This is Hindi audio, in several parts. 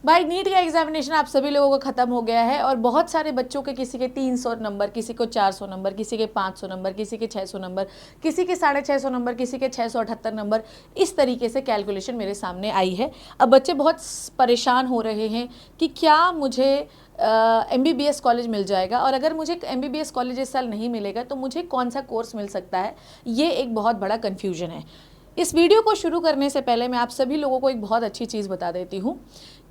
भाई नीट का एग्जामिनेशन आप सभी लोगों का खत्म हो गया है और बहुत सारे बच्चों के, किसी के 300 नंबर, किसी को 400 नंबर, किसी के 500 नंबर, किसी के 600 नंबर, किसी के 650 नंबर, किसी के 678 नंबर, इस तरीके से कैलकुलेशन मेरे सामने आई है। अब बच्चे बहुत परेशान हो रहे हैं कि क्या मुझे MBBS कॉलेज मिल जाएगा, और अगर मुझे MBBS कॉलेज इस साल नहीं मिलेगा तो मुझे कौन सा कोर्स मिल सकता है, ये एक बहुत बड़ा कन्फ्यूजन है। इस वीडियो को शुरू करने से पहले मैं आप सभी लोगों को एक बहुत अच्छी चीज़ बता देती हूँ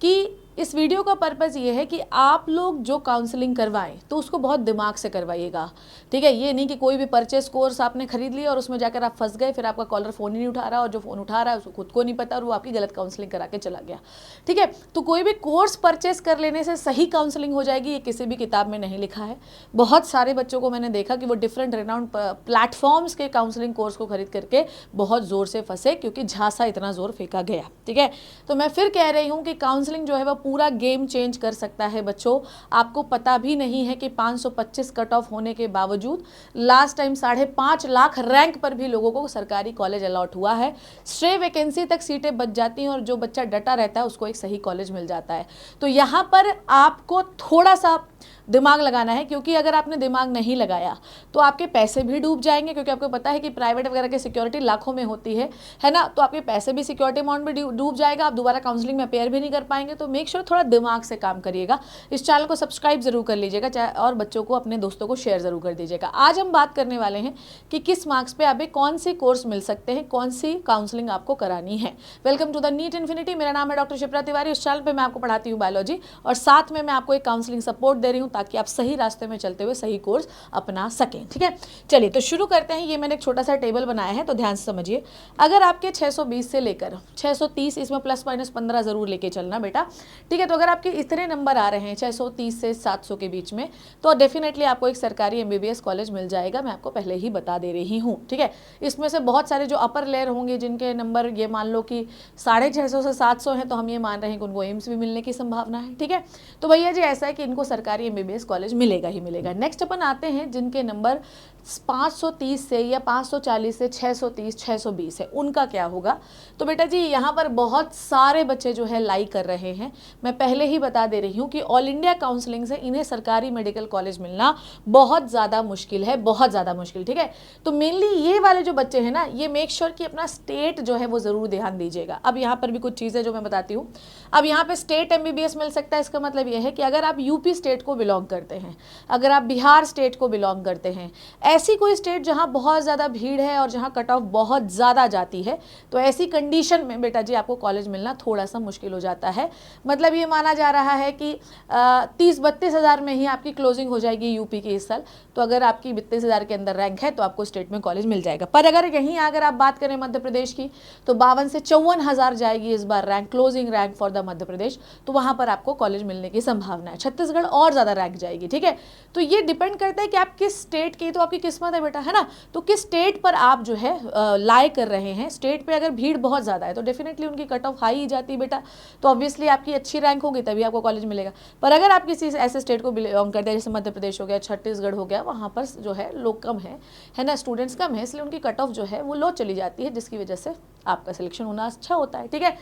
कि इस वीडियो का पर्पज़ ये है कि आप लोग जो काउंसलिंग करवाएं तो उसको बहुत दिमाग से करवाइएगा, ठीक है। ये नहीं कि कोई भी परचेस कोर्स आपने खरीद लिया और उसमें जाकर आप फंस गए, फिर आपका कॉलर फ़ोन ही नहीं उठा रहा और जो फ़ोन उठा रहा है उसको खुद को नहीं पता और वो आपकी गलत काउंसलिंग करा के चला गया, ठीक है। तो कोई भी कोर्स परचेस कर लेने से सही काउंसलिंग हो जाएगी, ये किसी भी किताब में नहीं लिखा है। बहुत सारे बच्चों को मैंने देखा कि वो डिफरेंट रिनाउंड प्लेटफॉर्म्स के काउंसलिंग कोर्स को खरीद करके बहुत ज़ोर से फंसे, क्योंकि झांसा इतना ज़ोर फेंका गया, ठीक है। तो मैं फिर कह रही हूँ कि काउंसलिंग जो है वो पूरा गेम चेंज कर सकता है बच्चों। आपको पता भी नहीं है कि 525 कट ऑफ होने के बावजूद लास्ट टाइम 5.5 लाख रैंक पर भी लोगों को सरकारी कॉलेज अलॉट हुआ है। स्ट्रे वैकेंसी तक सीटें बच जाती हैं और जो बच्चा डटा रहता है उसको एक सही कॉलेज मिल जाता है। तो यहाँ पर आपको थोड़ा सा दिमाग लगाना है, क्योंकि अगर आपने दिमाग नहीं लगाया तो आपके पैसे भी डूब जाएंगे, क्योंकि आपको पता है कि प्राइवेट वगैरह की सिक्योरिटी लाखों में होती है ना। तो आपके पैसे भी, सिक्योरिटी अमाउंट भी डूब जाएगा, आप दोबारा काउंसलिंग में अपेयर भी नहीं कर पाएंगे। तो मेक श्योर थोड़ा दिमाग से काम करिएगा। इस चैनल को सब्सक्राइब जरूर कर लीजिएगा और बच्चों को, अपने दोस्तों को शेयर जरूर कर दीजिएगा। आज हम बात करने वाले हैं कि किस मार्क्स पे आप कौन सी कोर्स मिल सकते हैं, कौन सी काउंसलिंग आपको करानी है। Welcome to the NEET Infinity. मेरा नाम है डॉक्टर शिप्रा तिवारी। उस चैनल पर मैं आपको पढ़ाती हूँ बायोलॉजी और साथ में मैं आपको एक काउंसलिंग सपोर्ट दे रही हूँ ताकि आप सही रास्ते में चलते हुए सही कोर्स अपना सकें, ठीक है। चलिए तो शुरू करते हैं। ये मैंने एक छोटा सा टेबल बनाया है, तो ध्यान से समझिए। अगर आपके 620 से लेकर 630, इसमें प्लस माइनस 15 जरूर लेके चलना बेटा, ठीक है। तो अगर आपके इतने नंबर आ रहे हैं 630 से 700 के बीच में, तो डेफिनेटली आपको एक सरकारी MBBS कॉलेज मिल जाएगा। मैं आपको पहले ही बता दे रही हूँ, ठीक है। इसमें से बहुत सारे जो अपर लेयर होंगे, जिनके नंबर ये मान लो कि 650 से 700 हैं, तो हम ये मान रहे हैं कि उनको एम्स भी मिलने की संभावना है, ठीक है। तो भैया जी ऐसा है कि इनको सरकारी MBBS कॉलेज मिलेगा ही मिलेगा। नेक्स्ट अपन आते हैं जिनके नंबर 530 से या 540 से 630 620 है, उनका क्या होगा। तो बेटा जी यहाँ पर बहुत सारे बच्चे जो है लाई कर रहे हैं। मैं पहले ही बता दे रही हूँ कि ऑल इंडिया काउंसलिंग से इन्हें सरकारी मेडिकल कॉलेज मिलना बहुत ज़्यादा मुश्किल है, बहुत ज़्यादा मुश्किल, ठीक है। तो मेनली ये वाले जो बच्चे हैं ना, ये मेक श्योर कि अपना स्टेट जो है वो ज़रूर ध्यान दीजिएगा। अब यहाँ पर भी कुछ चीज़ें जो मैं बताती हूँ। अब यहाँ पर स्टेट MBBS मिल सकता है। इसका मतलब ये है कि अगर आप UP स्टेट को बिलोंग करते हैं, अगर आप बिहार स्टेट को बिलोंग करते हैं, ऐसी कोई स्टेट जहां बहुत ज़्यादा भीड़ है और जहां कट ऑफ बहुत ज़्यादा जाती है, तो ऐसी कंडीशन में बेटा जी आपको कॉलेज मिलना थोड़ा सा मुश्किल हो जाता है। मतलब ये माना जा रहा है कि 30-32 हज़ार में ही आपकी क्लोजिंग हो जाएगी UP की इस साल। तो अगर आपकी 32 हज़ार के अंदर रैंक है तो आपको स्टेट में कॉलेज मिल जाएगा। पर अगर यहीं अगर आप बात करें मध्य प्रदेश की, तो 52 से 54 हज़ार जाएगी इस बार rank, closing rank for the Madhya Pradesh. तो वहाँ पर आपको कॉलेज मिलने की संभावना है। छत्तीसगढ़ और ज़्यादा रैंक जाएगी, ठीक है। तो ये डिपेंड करता है कि आप किस स्टेट की, तो आपकी किस्मत है बेटा, है ना। तो किस स्टेट पर आप जो है लाई कर रहे हैं। स्टेट पे अगर भीड़ बहुत ज़्यादा है तो डेफिनेटली उनकी कट ऑफ हाई ही जाती है बेटा, तो ऑब्वियसली आपकी अच्छी रैंक होगी तभी आपको कॉलेज मिलेगा। पर अगर आप किसी ऐसे स्टेट को बिलोंग करते हैं, जैसे मध्य प्रदेश हो गया, छत्तीसगढ़ हो गया, वहाँ पर जो है लोग कम है ना, स्टूडेंट्स कम है, इसलिए उनकी कट ऑफ जो है वो लो चली जाती है, जिसकी वजह से आपका सिलेक्शन होना अच्छा होता है, ठीक है।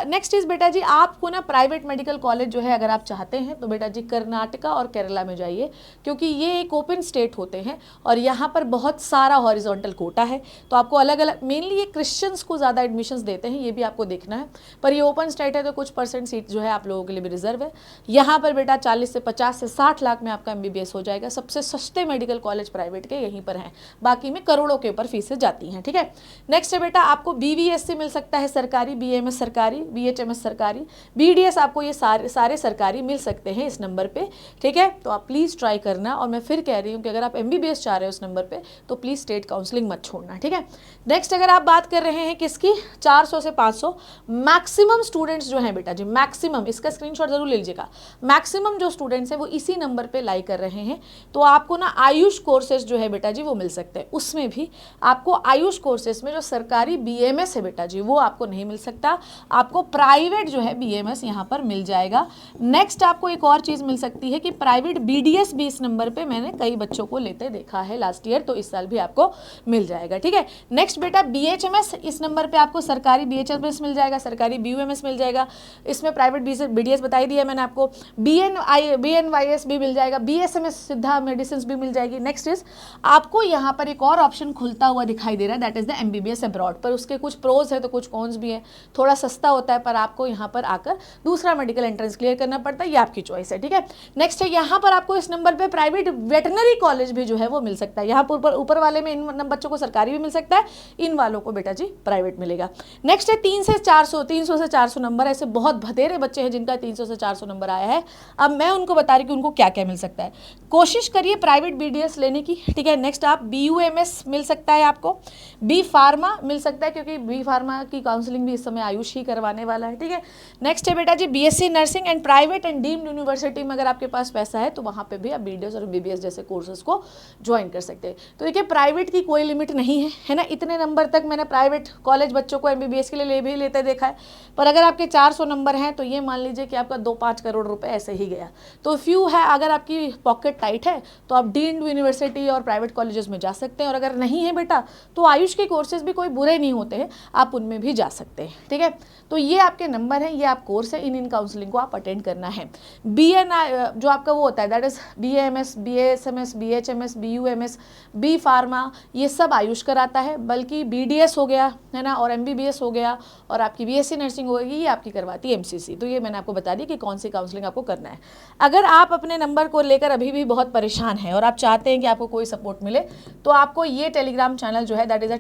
नेक्स्ट चीज़ बेटा जी, आपको ना प्राइवेट मेडिकल कॉलेज जो है अगर आप चाहते हैं तो बेटा जी कर्नाटका और केरला में जाइए, क्योंकि ये एक ओपन स्टेट होते हैं और यहाँ पर बहुत सारा हॉरिजॉन्टल कोटा है। तो आपको अलग अलग, मेनली ये क्रिश्चियंस को ज़्यादा एडमिशन्स देते हैं, ये भी आपको देखना है। पर ये ओपन स्टेट है तो कुछ % सीट जो है आप लोगों के लिए भी रिजर्व है। यहाँ पर बेटा 40 से 50 से 60 लाख में आपका MBBS हो जाएगा। सबसे सस्ते मेडिकल कॉलेज प्राइवेट के यहीं पर हैं, बाकी में करोड़ों के ऊपर फीसें जाती हैं, ठीक है। नेक्स्ट है बेटा, आपको BVSC मिल सकता है सरकारी, BAMS सरकारी, BHMS सरकारी, BDS, आपको ये सारे सरकारी मिल सकते हैं इस नंबर पे, ठीक है। तो आप प्लीज़ ट्राई करना। और मैं फिर कह रही हूँ कि अगर आप MBBS चाह रहे हो उस नंबर पे तो प्लीज़ स्टेट काउंसलिंग मत छोड़ना, ठीक है। नेक्स्ट अगर आप बात कर रहे हैं किसकी, 400 से 500, मैक्सिमम स्टूडेंट्स जो हैं बेटा जी, मैक्सिमम, इसका स्क्रीनशॉट जरूर ले लीजिएगा, मैक्सिमम जो स्टूडेंट्स हैं वो इसी नंबर पे लाई कर रहे हैं। तो आपको ना आयुष कोर्सेज जो है बेटा जी वो मिल सकते हैं। उसमें भी आपको आयुष कोर्सेज में जो सरकारी BAMS है बेटा जी वो आपको नहीं मिल सकता, आपको प्राइवेट जो है BAMS यहाँ पर मिल जाएगा। नेक्स्ट आपको एक और चीज़ मिल सकती है कि प्राइवेट BDS भी इस नंबर पे मैंने कई बच्चों को लेते देखा है लास्ट ईयर, तो इस साल भी आपको मिल जाएगा। ठीक है, नेक्स्ट बेटा BHMS, इस नंबर पे आपको सरकारी BHMS मिल जाएगा, सरकारी BUMS मिल जाएगा, इसमें प्राइवेट BDS बताई दिया मैंने आपको, BNYS भी मिल जाएगा, BSMS सिद्धा मेडिसिन भी मिल जाएगी। नेक्स्ट इज आपको यहाँ पर एक और ऑप्शन खुलता हुआ दिखाई दे रहा है, that is the MBBS abroad, पर उसके कुछ प्रोज है तो कुछ कॉन्स भी है, थोड़ा सस्ता होता है पर आपको यहाँ पर आकर दूसरा मेडिकल एंट्रेंस क्लियर करना पड़ता है, ये आपकी चॉइस है। ठीक है, नेक्स्ट है यहाँ पर आपको इस नंबर पे प्राइवेट वेटनरी कॉलेज भी जो है वो मिल सकता है, यहाँ पर ऊपर वाले में इन बच्चों को सरकारी भी मिल सकता है, इन वालों को बेटा जी प्राइवेट मिलेगा। नेक्स्ट है 300 से 400 नंबर, ऐसे बहुत भतेरे बच्चे हैं जिनका 300 से 400 नंबर आया है, अब मैं उनको बता रही कि उनको क्या क्या मिल सकता है, कोशिश करिए प्राइवेट BDS लेने की। ठीक है, नेक्स्ट आप BUMS मिल सकता है, आपको B फार्मा मिल सकता है क्योंकि B फार्मा की काउंसलिंग भी इस समय आयुष ही करवाने वाला है। ठीक है, नेक्स्ट है बेटा जी BSc nursing and private and deemed university में अगर आपके पास पैसा है तो वहाँ पे भी आप BDS और MBBS जैसे कोर्सेज को ज्वाइन कर सकते हैं। तो देखिए प्राइवेट की कोई लिमिट नहीं है ना, इतने नंबर तक मैंने प्राइवेट कॉलेज बच्चों को MBBS के लिए भी लेते देखा है, पर अगर आपके 400 नंबर हैं तो ये मान लीजिए कि आपका 2-5 करोड़ रुपए ऐसे ही गया। तो फ्यू है, अगर आपकी पॉकेट टाइट है तो आप डीम्ड यूनिवर्सिटी और प्राइवेट कॉलेजेस में जा सकते हैं, और अगर नहीं है बेटा तो आयुष के कोर्सेज भी कोई बुरे नहीं होते हैं, आप उनमें भी जा सकते हैं। ठीक है, तो ये आपके नंबर हैं, ये आप कोर्स है, इन काउंसलिंग को आप अटेंड करना है। BNI जो आपका वो होता है that is BAMS, BASMS, BHMS, BUMS, B pharma, ये सब आयुष कराता है, बल्कि BDS हो गया है ना, और MBBS हो गया, और आपकी BSc नर्सिंग होगी, ये आपकी करवाती है MCC। तो ये मैंने आपको बता दी कि कौन सी काउंसलिंग आपको करना है। अगर आप अपने नंबर को लेकर अभी भी बहुत परेशान हैं और आप चाहते हैं कि आपको कोई सपोर्ट मिले, तो आपको ये टेलीग्राम चैनल जो है that is a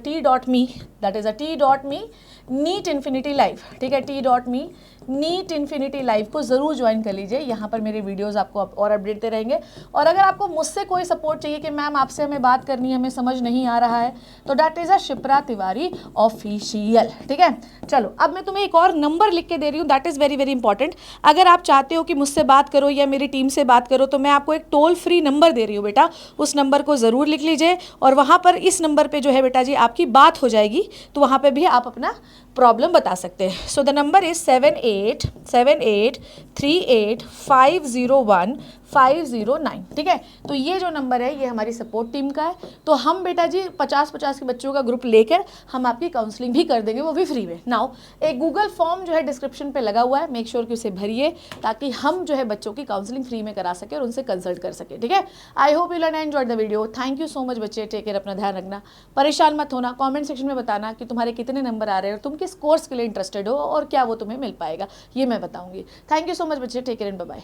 T.me NEET Infinity live, ठीक है, T.me नीट इन्फिनिटी लाइव को ज़रूर ज्वाइन कर लीजिए, यहाँ पर मेरे वीडियोस आपको और अपडेट देते रहेंगे। और अगर आपको मुझसे कोई सपोर्ट चाहिए कि मैम आपसे हमें बात करनी है, हमें समझ नहीं आ रहा है, तो that is a Shipra Tiwari official. ठीक है, चलो अब मैं तुम्हें एक और नंबर लिख के दे रही हूँ, that is very very important. अगर आप चाहते हो कि मुझसे बात करो या मेरी टीम से बात करो, तो मैं आपको एक टोल फ्री नंबर दे रही हूँ बेटा, उस नंबर को ज़रूर लिख लीजिए, और वहाँ पर इस नंबर पर जो है बेटा जी आपकी बात हो जाएगी, तो वहाँ पर भी आप अपना प्रॉब्लम बता सकते हैं। So the number is 787838501509। ठीक है, तो ये जो नंबर है ये हमारी सपोर्ट टीम का है। तो हम बेटा जी 50-50 के बच्चों का ग्रुप लेकर हम आपकी काउंसलिंग भी कर देंगे, वो भी फ्री में। नाउ एक गूगल फॉर्म जो है डिस्क्रिप्शन पे लगा हुआ है, मेक श्योर कि उसे भरिए ताकि हम जो है बच्चों की काउंसलिंग फ्री में करा सके और उनसे कंसल्ट कर सके। ठीक है, I hope you learn and enjoyed the video. Thank you so much बच्चे, टेक केयर, अपना ध्यान रखना, परेशान मत होना, कॉमेंट सेक्शन में बताना कि तुम्हारे कितने नंबर आ रहे हैं और तुम किस कोर्स के लिए इंटरेस्टेड हो और क्या वो तुम्हें मिल पाएगा, ये मैं बताऊंगी। थैंक यू सो मच बच्चे, take care and bye bye.